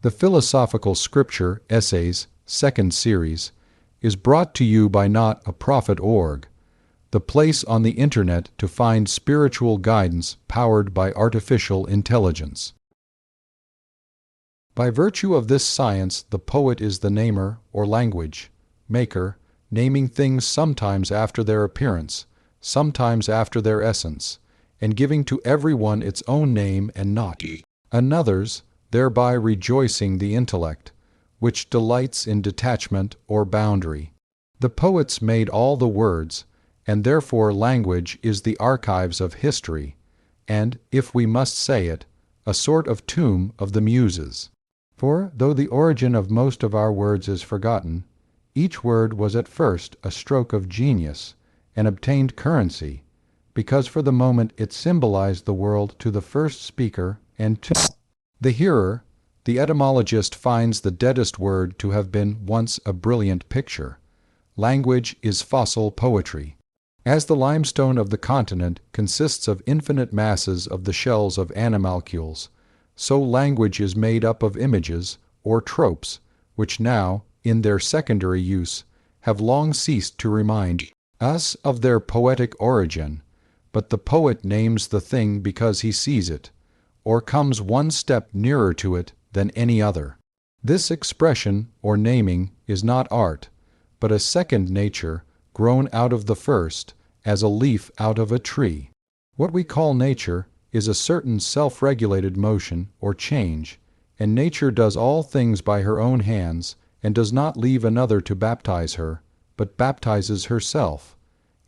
The Philosophical Scripture Essays, second series, is brought to you by Not a Prophet.org, the place on the internet to find spiritual guidance powered by artificial intelligence. By virtue of this science, the poet is the namer, or language, maker, naming things sometimes after their appearance, sometimes after their essence, and giving to every one its own name and not another's, thereby rejoicing the intellect, which delights in detachment or boundary. The poets made all the words, and therefore language is the archives of history, and, if we must say it, a sort of tomb of the Muses. For, though the origin of most of our words is forgotten, each word was at first a stroke of genius, and obtained currency, because for the moment it symbolized the world to the first speaker and to the hearer. The etymologist finds the deadest word to have been once a brilliant picture. Language is fossil poetry. As the limestone of the continent consists of infinite masses of the shells of animalcules, so language is made up of images, or tropes, which now, in their secondary use, have long ceased to remind us of their poetic origin, but the poet names the thing because he sees it, or comes one step nearer to it than any other. This expression, or naming, is not art, but a second nature grown out of the first, as a leaf out of a tree. What we call nature is a certain self-regulated motion or change, and nature does all things by her own hands, and does not leave another to baptize her, but baptizes herself,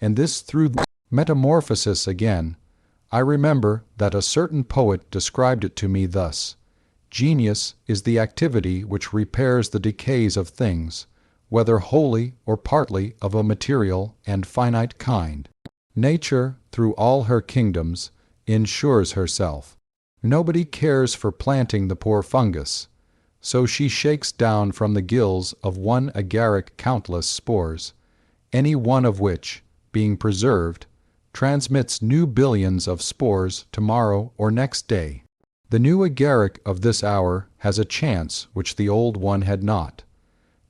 and this through metamorphosis again. I remember that a certain poet described it to me thus: genius is the activity which repairs the decays of things, whether wholly or partly of a material and finite kind. Nature, through all her kingdoms, insures herself. Nobody cares for planting the poor fungus, so she shakes down from the gills of one agaric countless spores, any one of which, being preserved, transmits new billions of spores tomorrow or next day. The new agaric of this hour has a chance which the old one had not.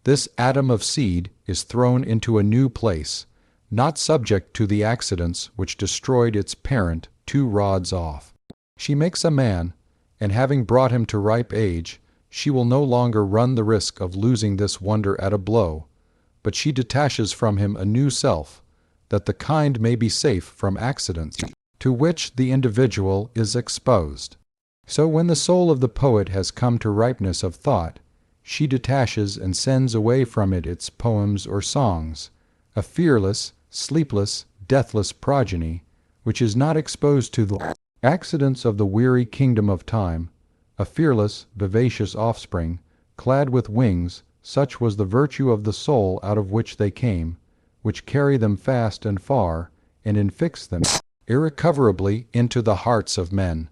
This atom of seed is thrown into a new place, not subject to the accidents which destroyed its parent 2 rods off. She makes a man, and having brought him to ripe age, she will no longer run the risk of losing this wonder at a blow, but she detaches from him a new self, that the kind may be safe from accidents to which the individual is exposed. So when the soul of the poet has come to ripeness of thought, she detaches and sends away from it its poems or songs, a fearless, sleepless, deathless progeny, which is not exposed to the accidents of the weary kingdom of time, a fearless, vivacious offspring, clad with wings. Such was the virtue of the soul out of which they came, which carry them fast and far, and infix them irrecoverably into the hearts of men.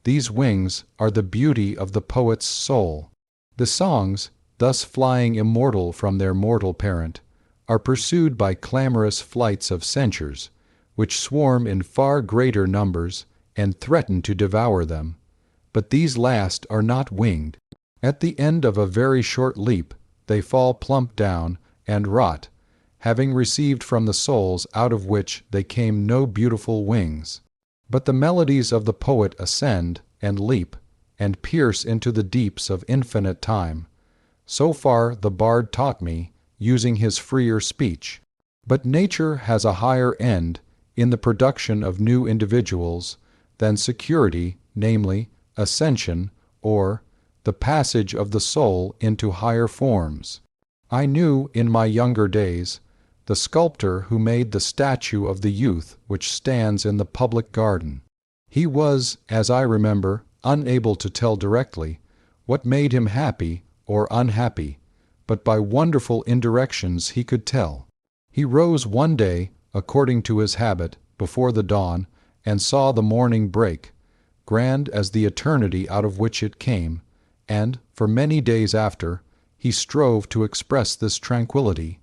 These wings are the beauty of the poet's soul. The songs, thus flying immortal from their mortal parent, are pursued by clamorous flights of censures, which swarm in far greater numbers and threaten to devour them. But these last are not winged. At the end of a very short leap, they fall plump down and rot, having received from the souls out of which they came no beautiful wings. But the melodies of the poet ascend and leap, and pierce into the deeps of infinite time. So far the bard taught me, using his freer speech. But nature has a higher end in the production of new individuals than security, namely, ascension, or the passage of the soul into higher forms. I knew in my younger days the sculptor who made the statue of the youth which stands in the public garden. He was, as I remember, unable to tell directly what made him happy or unhappy, but by wonderful indirections he could tell. He rose one day, according to his habit, before the dawn, and saw the morning break, grand as the eternity out of which it came, and, for many days after, he strove to express this tranquility.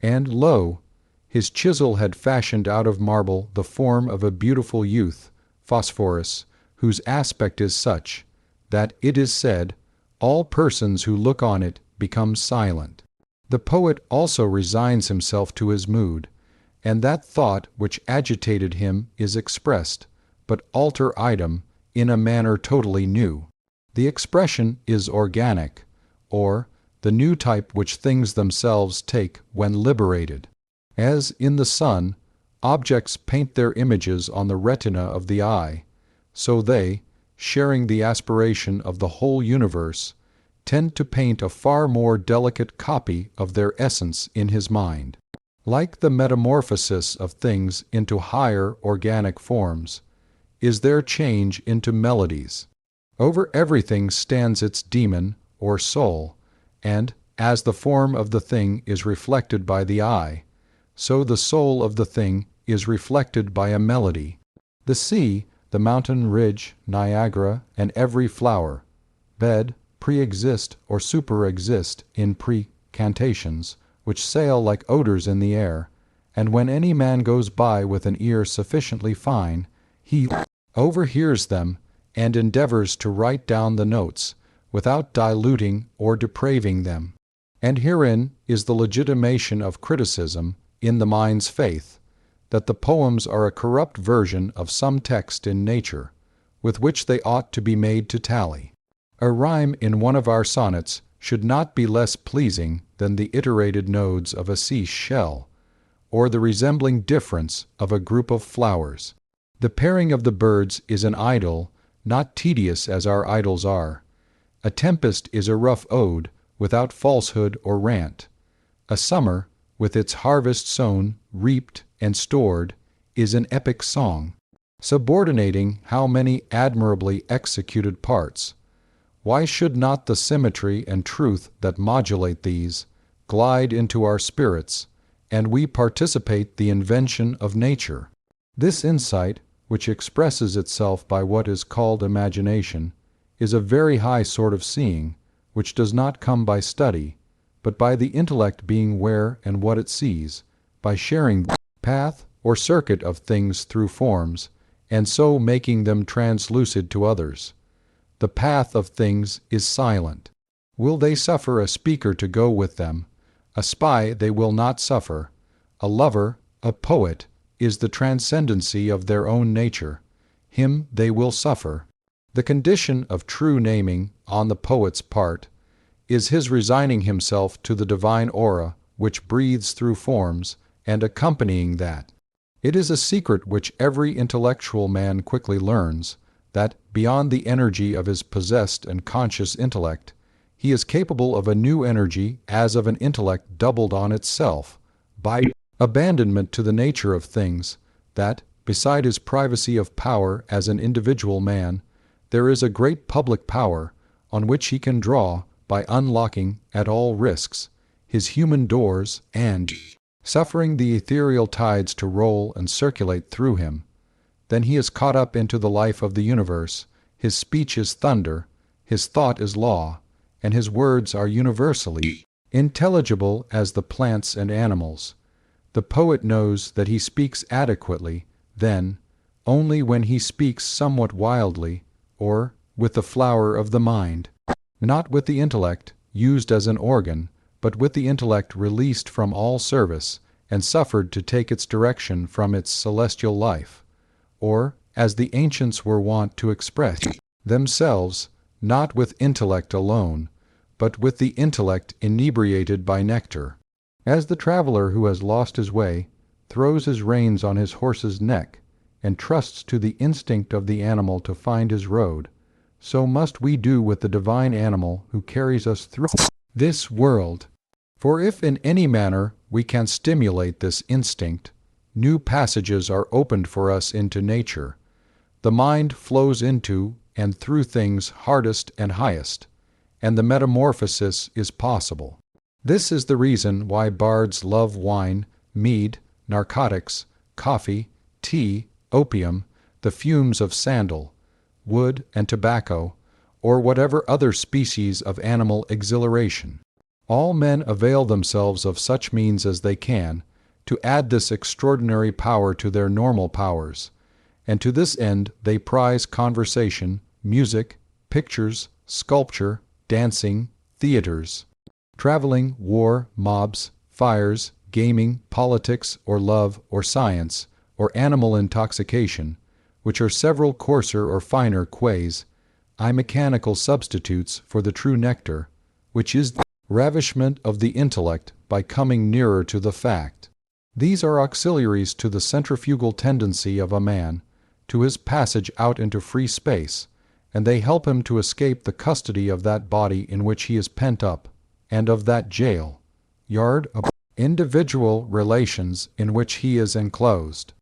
And lo, his chisel had fashioned out of marble the form of a beautiful youth, Phosphorus, whose aspect is such, that, it is said, all persons who look on it become silent. The poet also resigns himself to his mood, and that thought which agitated him is expressed, but alter item, in a manner totally new. The expression is organic, or the new type which things themselves take when liberated. As in the sun, objects paint their images on the retina of the eye, so they, sharing the aspiration of the whole universe, tend to paint a far more delicate copy of their essence in his mind. Like the metamorphosis of things into higher organic forms, is their change into melodies. Over everything stands its demon, or soul, and, as the form of the thing is reflected by the eye, so the soul of the thing is reflected by a melody. The sea, the mountain ridge, Niagara, and every flower, bed, pre-exist or super-exist in pre-cantations, which sail like odors in the air, and when any man goes by with an ear sufficiently fine, he overhears them and endeavors to write down the notes, without diluting or depraving them. And herein is the legitimation of criticism in the mind's faith, that the poems are a corrupt version of some text in nature, with which they ought to be made to tally. A rhyme in one of our sonnets should not be less pleasing than the iterated nodes of a sea shell, or the resembling difference of a group of flowers. The pairing of the birds is an idyll, not tedious as our idyls are. A tempest is a rough ode, without falsehood or rant. A summer, with its harvest sown, reaped, and stored, is an epic song, subordinating how many admirably executed parts. Why should not the symmetry and truth that modulate these glide into our spirits, and we participate the invention of nature? This insight, which expresses itself by what is called imagination, is a very high sort of seeing, which does not come by study, but by the intellect being where and what it sees, by sharing the path or circuit of things through forms, and so making them translucid to others. The path of things is silent. Will they suffer a speaker to go with them? A spy they will not suffer. A lover, a poet, is the transcendency of their own nature. Him they will suffer. The condition of true naming, on the poet's part, is his resigning himself to the divine aura which breathes through forms, and accompanying that. It is a secret which every intellectual man quickly learns, that, beyond the energy of his possessed and conscious intellect, he is capable of a new energy as of an intellect doubled on itself, by abandonment to the nature of things, that, beside his privacy of power as an individual man, there is a great public power, on which he can draw, by unlocking, at all risks, his human doors and suffering the ethereal tides to roll and circulate through him. Then he is caught up into the life of the universe, his speech is thunder, his thought is law, and his words are universally intelligible as the plants and animals. The poet knows that he speaks adequately, then, only when he speaks somewhat wildly, or with the flower of the mind, not with the intellect, used as an organ, but with the intellect released from all service, and suffered to take its direction from its celestial life. Or, as the ancients were wont to express themselves, not with intellect alone, but with the intellect inebriated by nectar. As the traveler who has lost his way throws his reins on his horse's neck, and trusts to the instinct of the animal to find his road, so must we do with the divine animal who carries us through this world. For if in any manner we can stimulate this instinct, new passages are opened for us into nature. The mind flows into and through things hardest and highest, and the metamorphosis is possible. This is the reason why bards love wine, mead, narcotics, coffee, tea, opium, the fumes of sandal, wood, and tobacco, or whatever other species of animal exhilaration. All men avail themselves of such means as they can, to add this extraordinary power to their normal powers, and to this end they prize conversation, music, pictures, sculpture, dancing, theaters, traveling, war, mobs, fires, gaming, politics, or love, or science, or animal intoxication, which are several coarser or finer quays, mechanical substitutes for the true nectar, which is the ravishment of the intellect by coming nearer to the fact. These are auxiliaries to the centrifugal tendency of a man, to his passage out into free space, and they help him to escape the custody of that body in which he is pent up, and of that jail, yard of individual relations in which he is enclosed.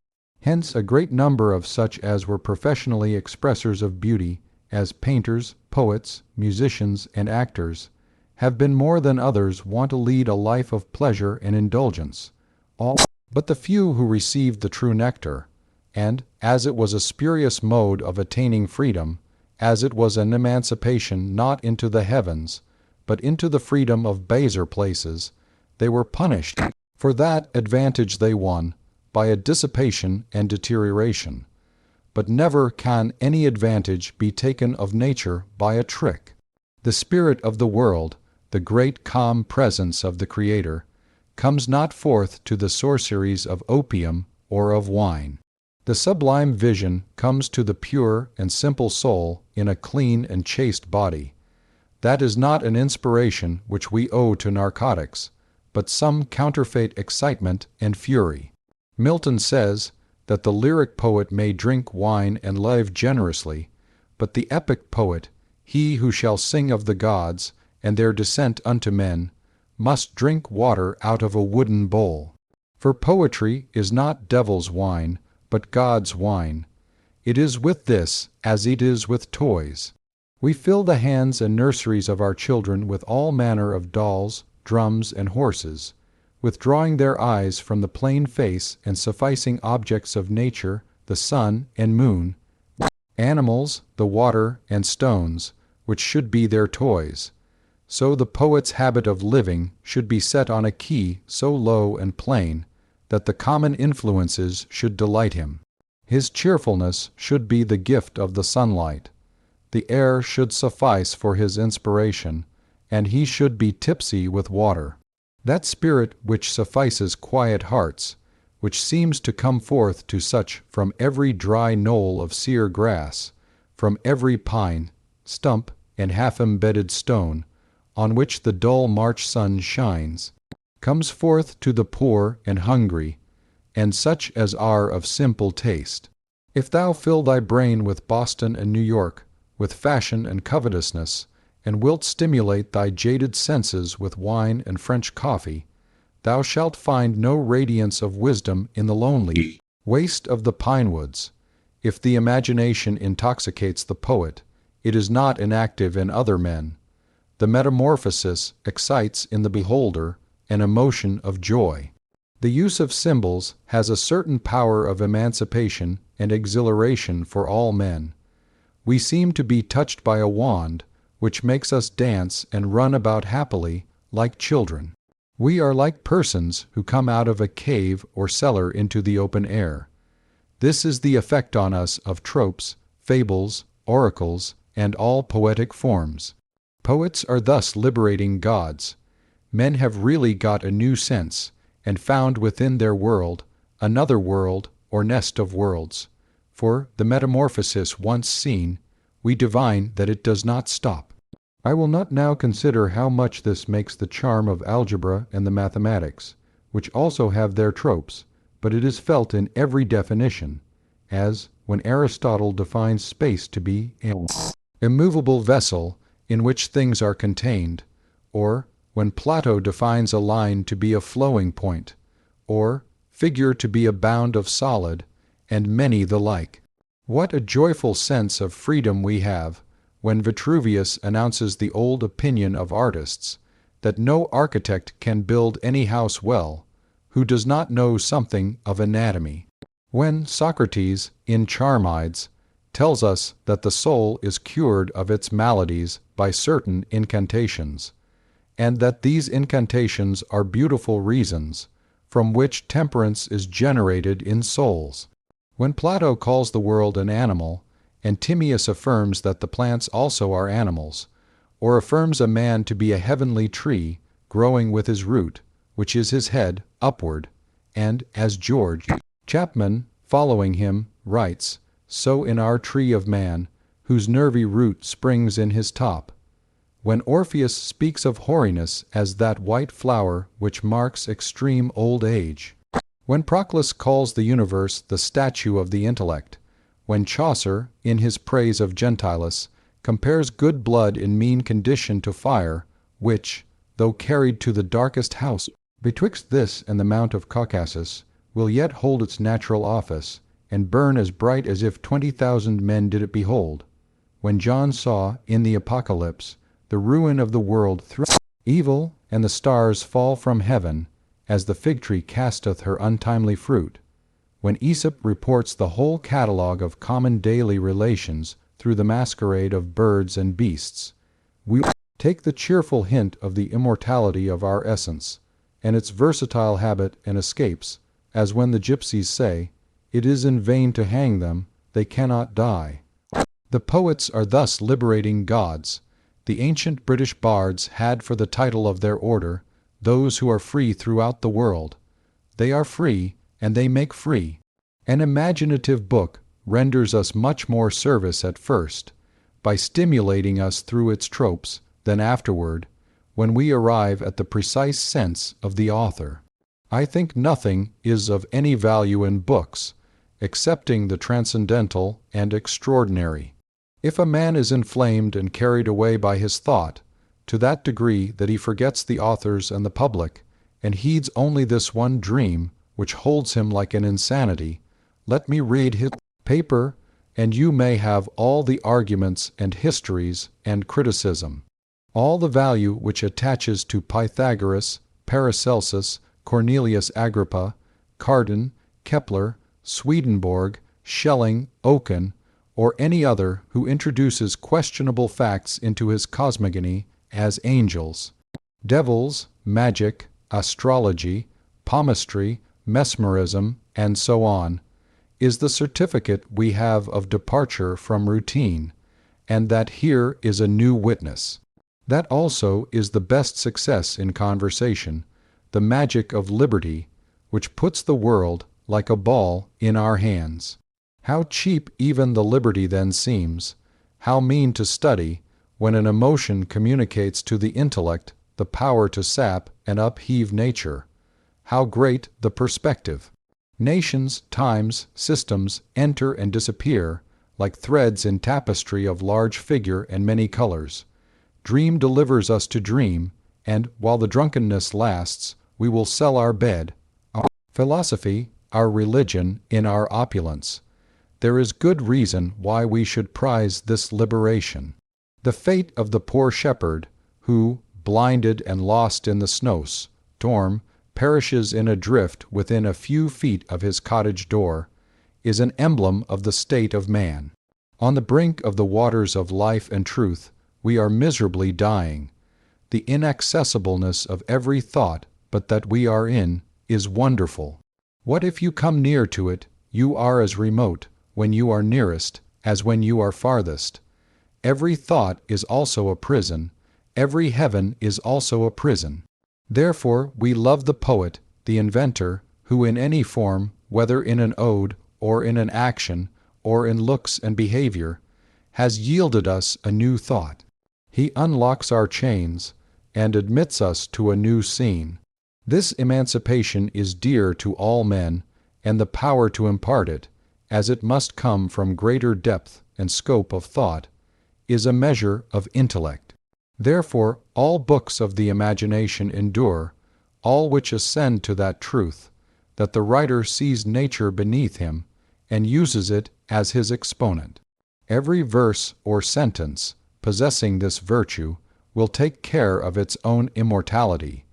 Hence a great number of such as were professionally expressors of beauty, as painters, poets, musicians, and actors, have been more than others wont to lead a life of pleasure and indulgence, all but the few who received the true nectar, and, as it was a spurious mode of attaining freedom, as it was an emancipation not into the heavens, but into the freedom of baser places, they were punished for that advantage they won by a dissipation and deterioration. But never can any advantage be taken of nature by a trick. The spirit of the world, the great calm presence of the Creator, comes not forth to the sorceries of opium or of wine. The sublime vision comes to the pure and simple soul in a clean and chaste body. That is not an inspiration which we owe to narcotics, but some counterfeit excitement and fury. Milton says that the lyric poet may drink wine and live generously, but the epic poet, he who shall sing of the gods and their descent unto men, must drink water out of a wooden bowl. For poetry is not devil's wine, but God's wine. It is with this as it is with toys. We fill the hands and nurseries of our children with all manner of dolls, drums, and horses, withdrawing their eyes from the plain face and sufficing objects of nature, the sun and moon, animals, the water, and stones, which should be their toys. So the poet's habit of living should be set on a key so low and plain that the common influences should delight him. His cheerfulness should be the gift of the sunlight. The air should suffice for his inspiration, and he should be tipsy with water. That spirit which suffices quiet hearts, which seems to come forth to such from every dry knoll of sere grass, from every pine, stump, and half-embedded stone, on which the dull March sun shines, comes forth to the poor and hungry, and such as are of simple taste. If thou fill thy brain with Boston and New York, with fashion and covetousness, and wilt stimulate thy jaded senses with wine and French coffee, thou shalt find no radiance of wisdom in the lonely waste of the pine woods. If the imagination intoxicates the poet, it is not inactive in other men. The metamorphosis excites in the beholder an emotion of joy. The use of symbols has a certain power of emancipation and exhilaration for all men. We seem to be touched by a wand, which makes us dance and run about happily like children. We are like persons who come out of a cave or cellar into the open air. This is the effect on us of tropes, fables, oracles, and all poetic forms. Poets are thus liberating gods. Men have really got a new sense, and found within their world another world or nest of worlds. For, the metamorphosis once seen, we divine that it does not stop. I will not now consider how much this makes the charm of algebra and the mathematics, which also have their tropes, but it is felt in every definition, as when Aristotle defines space to be an immovable vessel in which things are contained, or when Plato defines a line to be a flowing point, or figure to be a bound of solid, and many the like. What a joyful sense of freedom we have when Vitruvius announces the old opinion of artists, that no architect can build any house well who does not know something of anatomy. When Socrates, in Charmides, tells us that the soul is cured of its maladies by certain incantations, and that these incantations are beautiful reasons, from which temperance is generated in souls. When Plato calls the world an animal, and Timaeus affirms that the plants also are animals, or affirms a man to be a heavenly tree, growing with his root, which is his head, upward, and, as George Chapman, following him, writes, so in our tree of man, whose nervy root springs in his top. When Orpheus speaks of hoariness as that white flower which marks extreme old age, when Proclus calls the universe the statue of the intellect, when Chaucer, in his praise of Gentilis, compares good blood in mean condition to fire, which, though carried to the darkest house betwixt this and the Mount of Caucasus, will yet hold its natural office, and burn as bright as if 20,000 men did it behold. When John saw, in the Apocalypse, the ruin of the world through evil, and the stars fall from heaven, as the fig tree casteth her untimely fruit. When Aesop reports the whole catalogue of common daily relations through the masquerade of birds and beasts, we take the cheerful hint of the immortality of our essence, and its versatile habit and escapes, as when the gypsies say, it is in vain to hang them, they cannot die. The poets are thus liberating gods. The ancient British bards had for the title of their order, those who are free throughout the world. They are free, and they make free. An imaginative book renders us much more service at first, by stimulating us through its tropes, than afterward, when we arrive at the precise sense of the author. I think nothing is of any value in books, excepting the transcendental and extraordinary. If a man is inflamed and carried away by his thought, to that degree that he forgets the authors and the public, and heeds only this one dream, which holds him like an insanity, let me read his paper, and you may have all the arguments and histories and criticism, all the value which attaches to Pythagoras, Paracelsus, Cornelius Agrippa, Cardan, Kepler, Swedenborg, Schelling, Oken, or any other who introduces questionable facts into his cosmogony as angels, devils, magic, astrology, palmistry, mesmerism, and so on, is the certificate we have of departure from routine, and that here is a new witness. That also is the best success in conversation, the magic of liberty, which puts the world, like a ball, in our hands. How cheap even the liberty then seems, how mean to study, when an emotion communicates to the intellect the power to sap and upheave nature. How great the perspective! Nations, times, systems enter and disappear, like threads in tapestry of large figure and many colors. Dream delivers us to dream, and, while the drunkenness lasts, we will sell our bed, our philosophy, our religion, in our opulence. There is good reason why we should prize this liberation. The fate of the poor shepherd, who, blinded and lost in the snowstorm, perishes in a drift within a few feet of his cottage door, is an emblem of the state of man. On the brink of the waters of life and truth, we are miserably dying. The inaccessibleness of every thought but that we are in is wonderful. What if you come near to it, you are as remote, when you are nearest, as when you are farthest. Every thought is also a prison, every heaven is also a prison. Therefore we love the poet, the inventor, who in any form, whether in an ode, or in an action, or in looks and behavior, has yielded us a new thought. He unlocks our chains, and admits us to a new scene. This emancipation is dear to all men, and the power to impart it, as it must come from greater depth and scope of thought, is a measure of intellect. Therefore all books of the imagination endure, all which ascend to that truth, that the writer sees nature beneath him, and uses it as his exponent. Every verse or sentence, possessing this virtue, will take care of its own immortality.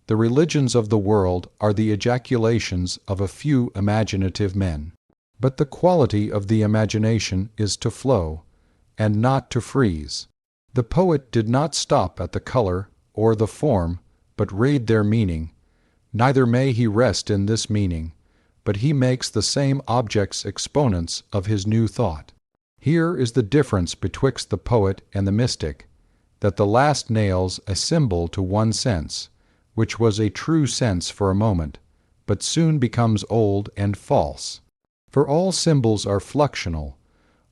The religions of the world are the ejaculations of a few imaginative men. But the quality of the imagination is to flow, and not to freeze. The poet did not stop at the color or the form, but read their meaning. Neither may he rest in this meaning, but he makes the same objects exponents of his new thought. Here is the difference betwixt the poet and the mystic. that the last nails a symbol to one sense, which was a true sense for a moment, but soon becomes old and false. For all symbols are fluxional,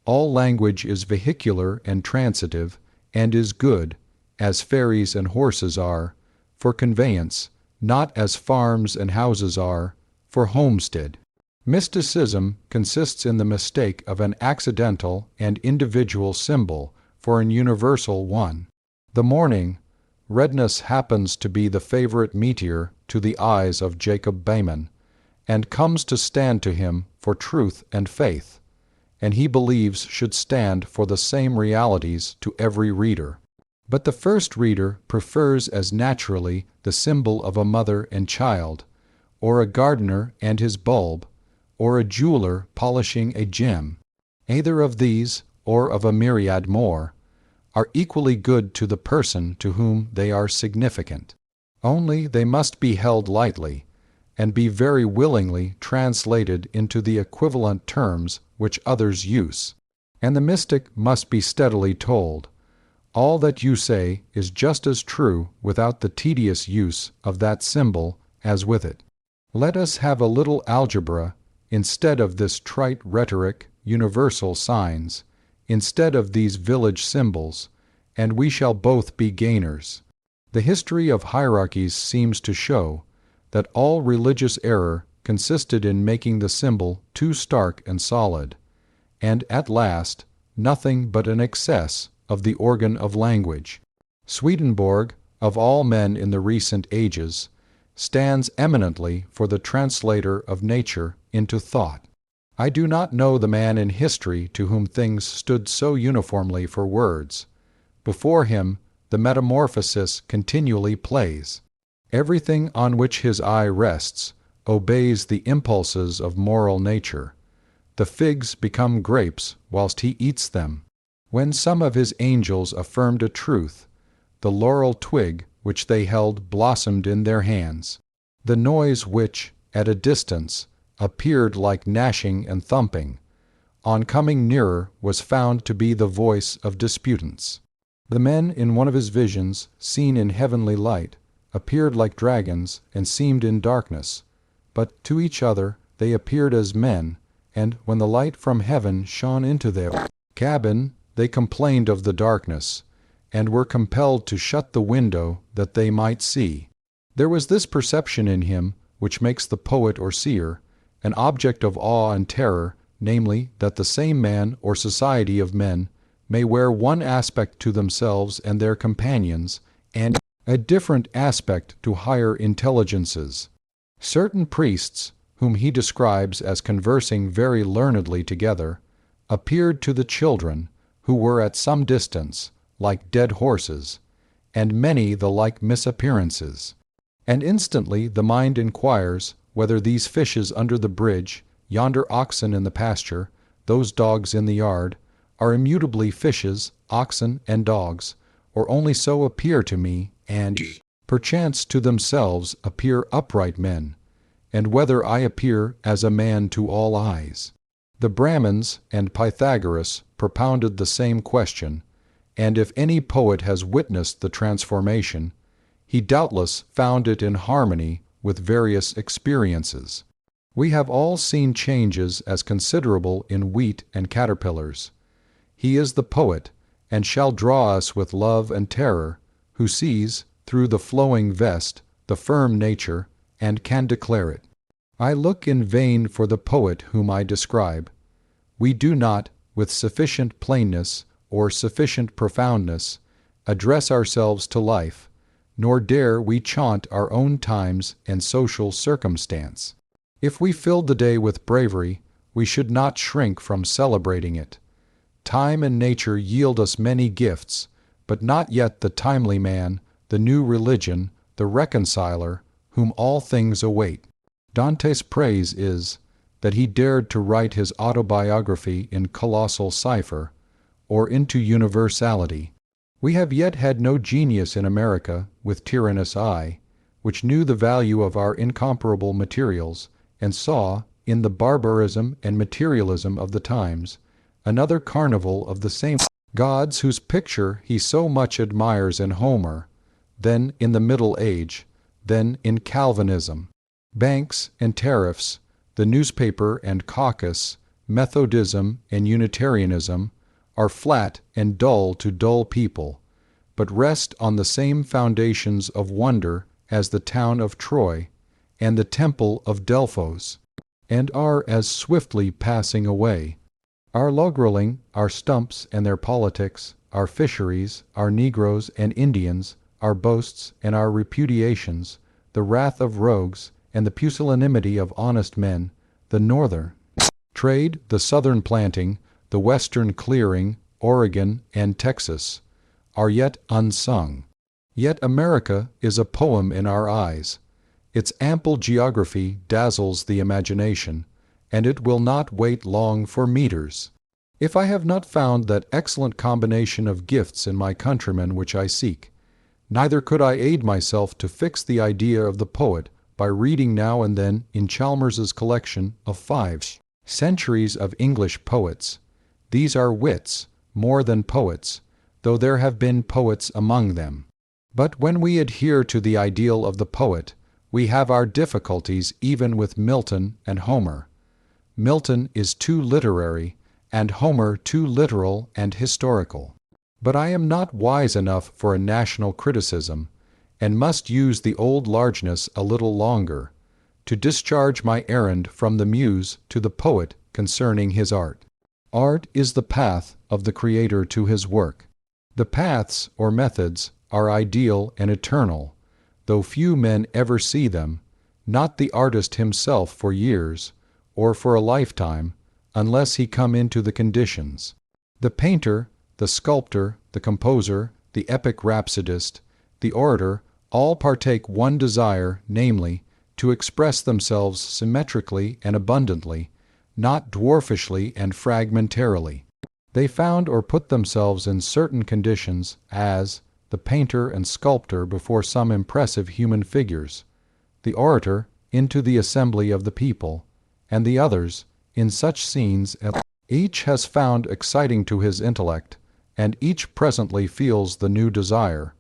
all language is vehicular and transitive, and is good, as ferries and horses are, for conveyance, not as farms and houses are, for homestead. Mysticism consists in the mistake of an accidental and individual symbol for an universal one. The morning, redness happens to be the favorite meteor to the eyes of Jacob Behmen, and comes to stand to him for truth and faith, and he believes should stand for the same realities to every reader. But the first reader prefers as naturally the symbol of a mother and child, or a gardener and his bulb, or a jeweler polishing a gem. Either of these, or of a myriad more, are equally good to the person to whom they are significant. Only they must be held lightly, and be very willingly translated into the equivalent terms which others use. And the mystic must be steadily told, all that you say is just as true without the tedious use of that symbol as with it. Let us have a little algebra instead of this trite rhetoric, universal signs, instead of these village symbols, and we shall both be gainers. The history of hierarchies seems to show that all religious error consisted in making the symbol too stark and solid, and at last nothing but an excess of the organ of language. Swedenborg, of all men in the recent ages, stands eminently for the translator of nature into thought. I do not know the man in history to whom things stood so uniformly for words. Before him, the metamorphosis continually plays. Everything on which his eye rests obeys the impulses of moral nature. The figs become grapes whilst he eats them. When some of his angels affirmed a truth, the laurel twig which they held blossomed in their hands. The noise which, at a distance, appeared like gnashing and thumping, on coming nearer was found to be the voice of disputants. The men in one of his visions, seen in heavenly light, appeared like dragons and seemed in darkness, but to each other they appeared as men, and when the light from heaven shone into their cabin, they complained of the darkness, and were compelled to shut the window that they might see. There was this perception in him which makes the poet or seer an object of awe and terror, namely, that the same man or society of men may wear one aspect to themselves and their companions, and a different aspect to higher intelligences. Certain priests, whom he describes as conversing very learnedly together, appeared to the children, who were at some distance, like dead horses, and many the like misappearances. And instantly the mind inquires whether these fishes under the bridge, yonder oxen in the pasture, those dogs in the yard, are immutably fishes, oxen, and dogs, or only so appear to me, and perchance to themselves appear upright men, and whether I appear as a man to all eyes. The Brahmins and Pythagoras propounded the same question, and if any poet has witnessed the transformation, he doubtless found it in harmony with various experiences. We have all seen changes as considerable in wheat and caterpillars. He is the poet, and shall draw us with love and terror, who sees, through the flowing vest, the firm nature, and can declare it. I look in vain for the poet whom I describe. We do not, with sufficient plainness or sufficient profoundness, address ourselves to life, nor dare we chaunt our own times and social circumstance. If we filled the day with bravery, we should not shrink from celebrating it. Time and nature yield us many gifts, but not yet the timely man, the new religion, the reconciler, whom all things await. Dante's praise is that he dared to write his autobiography in colossal cipher, or into universality. We have yet had no genius in America with tyrannous eye, which knew the value of our incomparable materials, and saw, in the barbarism and materialism of the times, another carnival of the same. Gods whose picture he so much admires in Homer, then in the Middle Age, then in Calvinism. Banks and tariffs, the newspaper and caucus, Methodism and Unitarianism, are flat and dull to dull people, but rest on the same foundations of wonder as the town of Troy and the temple of Delphos, and are as swiftly passing away. Our logrolling, our stumps and their politics, our fisheries, our Negroes and Indians, our boasts and our repudiations, the wrath of rogues, and the pusillanimity of honest men, the northern trade, the southern planting, the western clearing, Oregon and Texas, are yet unsung. Yet America is a poem in our eyes. Its ample geography dazzles the imagination, and it will not wait long for meters. If I have not found that excellent combination of gifts in my countrymen which I seek, neither could I aid myself to fix the idea of the poet by reading now and then in Chalmers's collection of 5 centuries of English poets. These are wits, more than poets, though there have been poets among them. But when we adhere to the ideal of the poet, we have our difficulties even with Milton and Homer. Milton is too literary, and Homer too literal and historical. But I am not wise enough for a national criticism, and must use the old largeness a little longer, to discharge my errand from the muse to the poet concerning his art. Art is the path of the Creator to his work. The paths, or methods, are ideal and eternal, though few men ever see them, not the artist himself for years, or for a lifetime, unless he come into the conditions. The painter, the sculptor, the composer, the epic rhapsodist, the orator, all partake one desire, namely, to express themselves symmetrically and abundantly, not dwarfishly and fragmentarily. They found or put themselves in certain conditions as the painter and sculptor before some impressive human figures, the orator into the assembly of the people, and the others in such scenes as each has found exciting to his intellect, and each presently feels the new desire.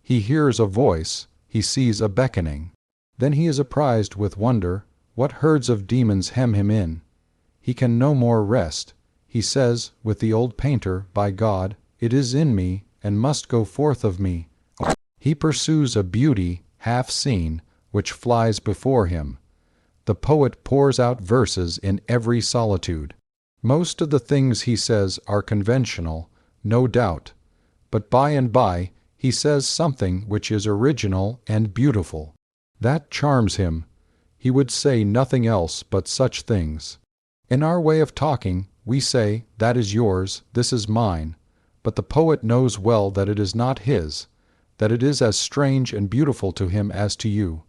He hears a voice, he sees a beckoning. Then he is apprised with wonder what herds of demons hem him in. He can no more rest. He says, with the old painter, by God, it is in me, and must go forth of me. He pursues a beauty, half seen, which flies before him. The poet pours out verses in every solitude. Most of the things he says are conventional, no doubt, but by and by he says something which is original and beautiful. That charms him. He would say nothing else but such things. In our way of talking, we say, that is yours, this is mine, but the poet knows well that it is not his, that it is as strange and beautiful to him as to you.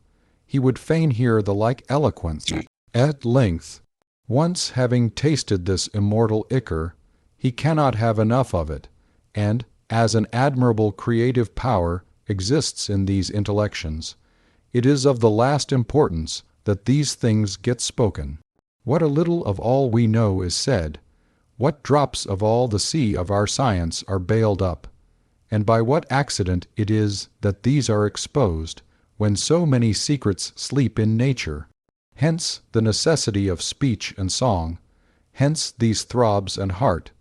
He would fain hear the like eloquence. At length, once having tasted this immortal ichor, he cannot have enough of it, and, as an admirable creative power exists in these intellections, it is of the last importance that these things get spoken. What a little of all we know is said, what drops of all the sea of our science are bailed up, and by what accident it is that these are exposed, when so many secrets sleep in nature. Hence the necessity of speech and song, hence these throbs and heart,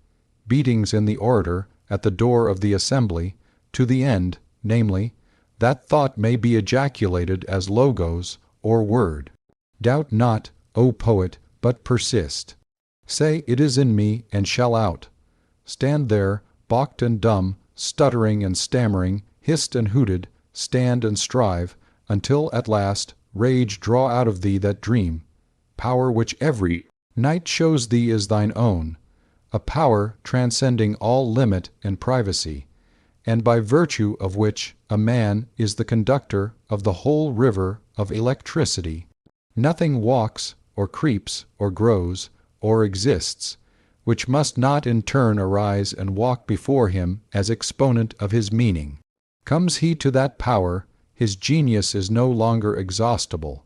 beatings in the orator at the door of the assembly, to the end, namely, that thought may be ejaculated as logos, or word. Doubt not, O poet, but persist. Say, it is in me, and shall out. Stand there, balked and dumb, stuttering and stammering, hissed and hooted, stand and strive, until at last rage draw out of thee that dream, power which every night shows thee is thine own, a power transcending all limit and privacy, and by virtue of which a man is the conductor of the whole river of electricity. Nothing walks, or creeps, or grows, or exists, which must not in turn arise and walk before him as exponent of his meaning. Comes he to that power, his genius is no longer exhaustible.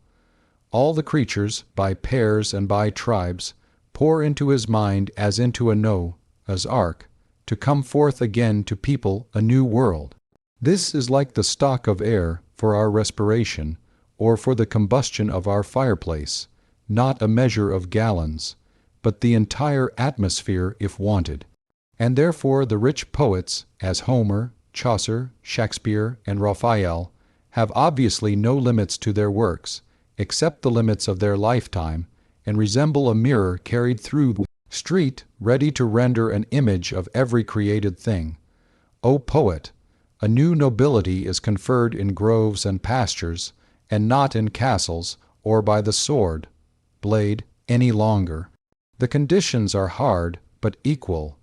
All the creatures, by pairs and by tribes, pour into his mind as into a Noah's ark, to come forth again to people a new world. This is like the stock of air for our respiration, or for the combustion of our fireplace, not a measure of gallons, but the entire atmosphere if wanted. And therefore the rich poets, as Homer, Chaucer, Shakespeare, and Raphael, have obviously no limits to their works, except the limits of their lifetime, and resemble a mirror carried through the street, ready to render an image of every created thing. O poet, a new nobility is conferred in groves and pastures, and not in castles, or by the sword, blade, any longer. The conditions are hard, but equal.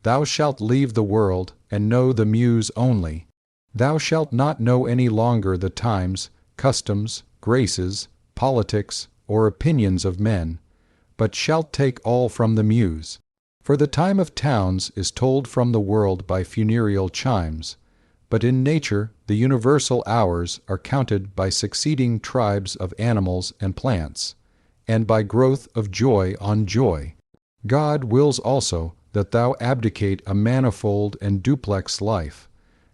Thou shalt leave the world, and know the muse only. Thou shalt not know any longer the times, customs, graces, politics, or opinions of men, but shalt take all from the muse. For the time of towns is told from the world by funereal chimes, but in nature the universal hours are counted by succeeding tribes of animals and plants, and by growth of joy on joy. God wills also that thou abdicate a manifold and duplex life,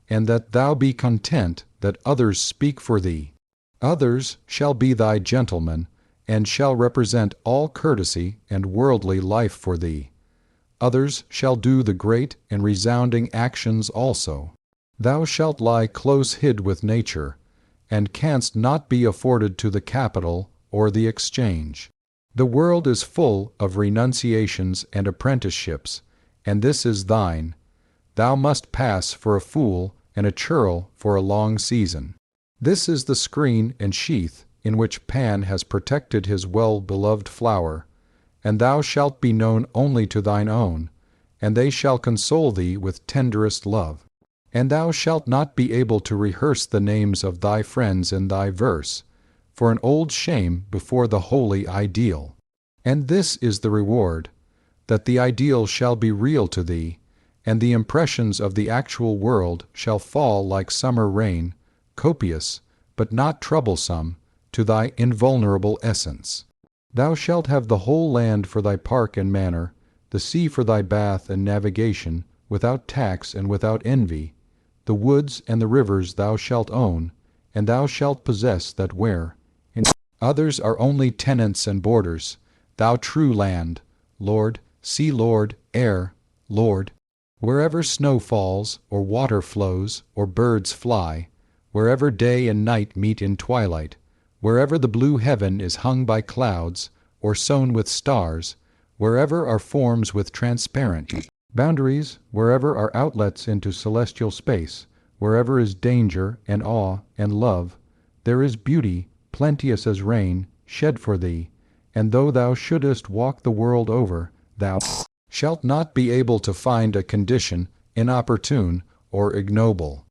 and that thou be content that others speak for thee. Others shall be thy gentlemen, and shall represent all courtesy and worldly life for thee. Others shall do the great and resounding actions also. Thou shalt lie close hid with nature, and canst not be afforded to the capital or the exchange. The world is full of renunciations and apprenticeships, and this is thine. Thou must pass for a fool and a churl for a long season. This is the screen and sheath in which Pan has protected his well-beloved flower, and thou shalt be known only to thine own, and they shall console thee with tenderest love. And thou shalt not be able to rehearse the names of thy friends in thy verse, for an old shame before the holy ideal. And this is the reward, that the ideal shall be real to thee, and the impressions of the actual world shall fall like summer rain, copious, but not troublesome, to thy invulnerable essence. Thou shalt have the whole land for thy park and manor, the sea for thy bath and navigation, without tax and without envy. The woods and the rivers thou shalt own, and thou shalt possess that where in others are only tenants and boarders, thou true land, Lord, sea lord, air, Lord, wherever snow falls, or water flows, or birds fly, wherever day and night meet in twilight, wherever the blue heaven is hung by clouds, or sown with stars, wherever are forms with transparent boundaries, wherever are outlets into celestial space, wherever is danger and awe and love, there is beauty, plenteous as rain, shed for thee, and though thou shouldest walk the world over, thou shalt not be able to find a condition inopportune or ignoble.